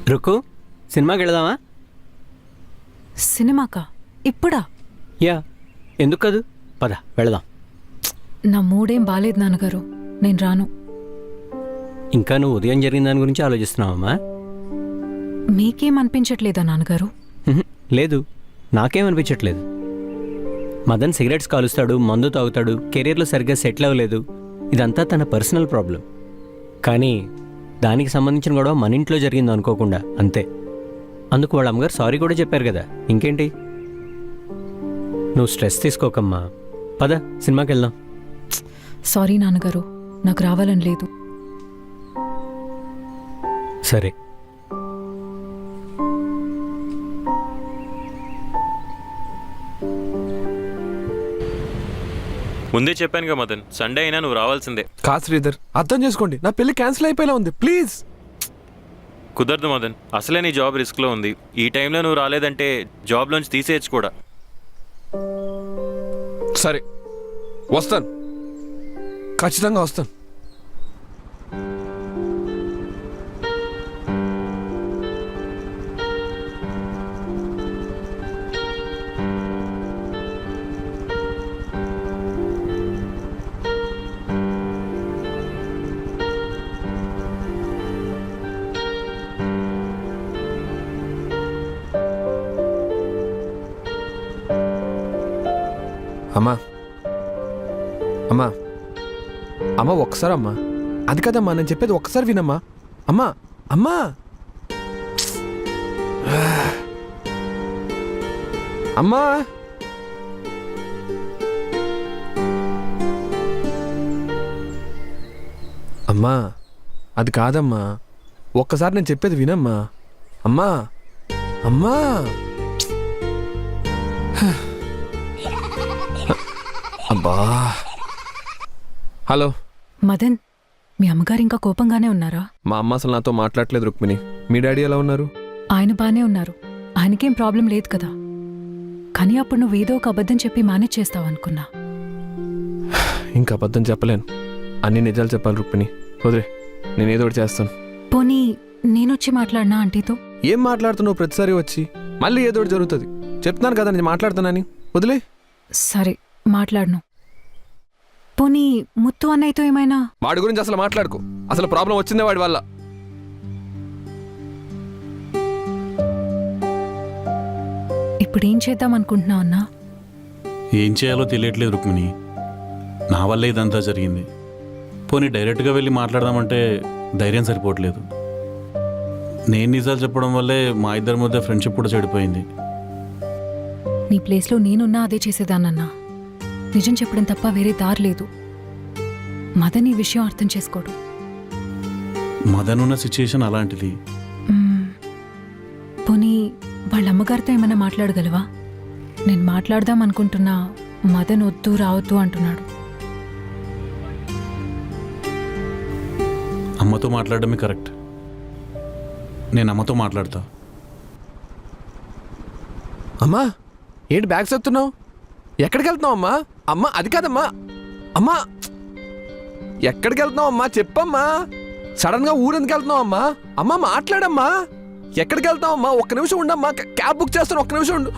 రుకు సినిమాకి వెళదామా? సినిమాకా? ఇప్పుడా? యా, ఎందుకు కాదు, పద వెళదాం. నా మూడేం బాలేదు నాన్నగారు, నేను రాను. ఇంకా నువ్వు ఉదయం జరిగిన దాని గురించి ఆలోచిస్తున్నావమ్మా? మీకేం అనిపించట్లేదా నాన్నగారు? లేదు, నాకేమనిపించట్లేదు. మదన్ సిగరెట్స్ కాలుస్తాడు, మందు తాగుతాడు, కెరీర్లో సరిగ్గా సెటిల్ అవ్వలేదు. ఇదంతా తన పర్సనల్ ప్రాబ్లం. కానీ దానికి సంబంధించిన గొడవ మన ఇంట్లో జరిగింది అనుకోకుండా అంతే. అందుకు వాళ్ళ అమ్మగారు సారీ కూడా చెప్పారు కదా, ఇంకేంటి? నువ్వు స్ట్రెస్ తీసుకోకమ్మా, పద సినిమాకి వెళ్దాం. సారీ నాన్నగారు, నాకు రావాలని లేదు. సరే. ముందే చెప్పానుగా మదన్, సండే అయినా నువ్వు రావాల్సిందే. కాదు శ్రీధర్, అర్థం చేసుకోండి, నా పెళ్లి క్యాన్సిల్ అయిపోయేలా ఉంది, ప్లీజ్. కుదరదు మదన్, అసలే నీ జాబ్ రిస్క్లో ఉంది. ఈ టైంలో నువ్వు రాలేదంటే జాబ్లోంచి తీసేయచ్చు కూడా. సరే వస్తాను, ఖచ్చితంగా వస్తాను. అమ్మా అమ్మా అమ్మ, ఒక్కసారి అమ్మా. అది కదమ్మా, నేను చెప్పేది ఒక్కసారి వినమ్మా. అమ్మా అమ్మా అమ్మా అమ్మా, అది కాదమ్మా, ఒక్కసారి నేను చెప్పేది వినమ్మా. అమ్మా అమ్మా అబ్బా. హలో మదన్, మీ అమ్మగారు ఇంకా కోపంగానే ఉన్నారా? మా అమ్మ అసలు నాతో మాట్లాడలేదు రుక్మిణి. మీ డాడీ ఎలా ఉన్నారు? ఆయన బానే ఉన్నారు, ఆయనకేం ప్రాబ్లం లేదు కదా. కానీ అప్పుడు నువ్వు ఏదో ఒక అబద్ధం చెప్పి మేనేజ్ చేస్తావనుకున్నా. ఇంకా అబద్ధం చెప్పలేను, అన్ని నిజాలు చెప్పాలి రుక్మిణి. వదిలే, నేను ఏదో ఒకటి చేస్తాను. పోనీ నేనొచ్చి మాట్లాడినా ఆంటీతో? ఏం మాట్లాడుతున్నావు ప్రతిసారి వచ్చి? మళ్ళీ ఏదో ఒకటి జరుగుతుంది. చెప్తున్నాను కదా నేను మాట్లాడుతున్నానని, వదిలే. సరే మాట్లాడను. పోనీ ముత్తు అన్నయ్యతో ఏమైనా? వాడి గురించి అసలు మాట్లాడుకో, అసలు ప్రాబ్లం వచ్చిందే వాడి వల్ల. ఇప్పుడేం చేద్దాం అనుకుంటున్నావు అన్నా? ఏం చేయాలో తెలియట్లేదు రుక్మిణి, నా వల్లే ఇదంతా జరిగింది. పోనీ డైరెక్ట్గా వెళ్ళి మాట్లాడదామంటే ధైర్యం సరిపోవట్లేదు. నేను నిజాలు చెప్పడం వల్లే మా ఇద్దరి మధ్య ఫ్రెండ్షిప్ కూడా చెడిపోయింది. నీ ప్లేస్లో నేనున్నా అదే చేసేదానన్నా. నిజం చెప్పడం తప్ప వేరే దారి లేదు. మదన్ ఈ విషయం అర్థం చేసుకోడు. మదన్ ఉన్న సిచ్యుయేషన్ అలాంటిది. పోనీ వాళ్ళ అమ్మగారితో ఏమైనా మాట్లాడగలవా? నేను మాట్లాడదాం అనుకుంటున్నా, మదన్ వద్దు రావద్దు అంటున్నాడు. అమ్మతో మాట్లాడడమే కరెక్ట్. నేను అమ్మతో మాట్లాడతా. అమ్మా ఏంటి బ్యాగ్స్ ఎత్తున్నావు? ఎక్కడికి వెళ్తున్నావు అమ్మా? అమ్మా అది కాదమ్మా, అమ్మా ఎక్కడికి వెళ్తున్నావు అమ్మా? చెప్పమ్మా. సడన్ గా ఊరెందుకు వెళ్తున్నావు అమ్మా? అమ్మా మాట్లాడమ్మా. ఎక్కడికి వెళ్తావు అమ్మా? ఒక్క నిమిషం ఉండమ్మా, క్యాబ్ బుక్ చేస్తాను, ఒక్క నిమిషం ఉండు.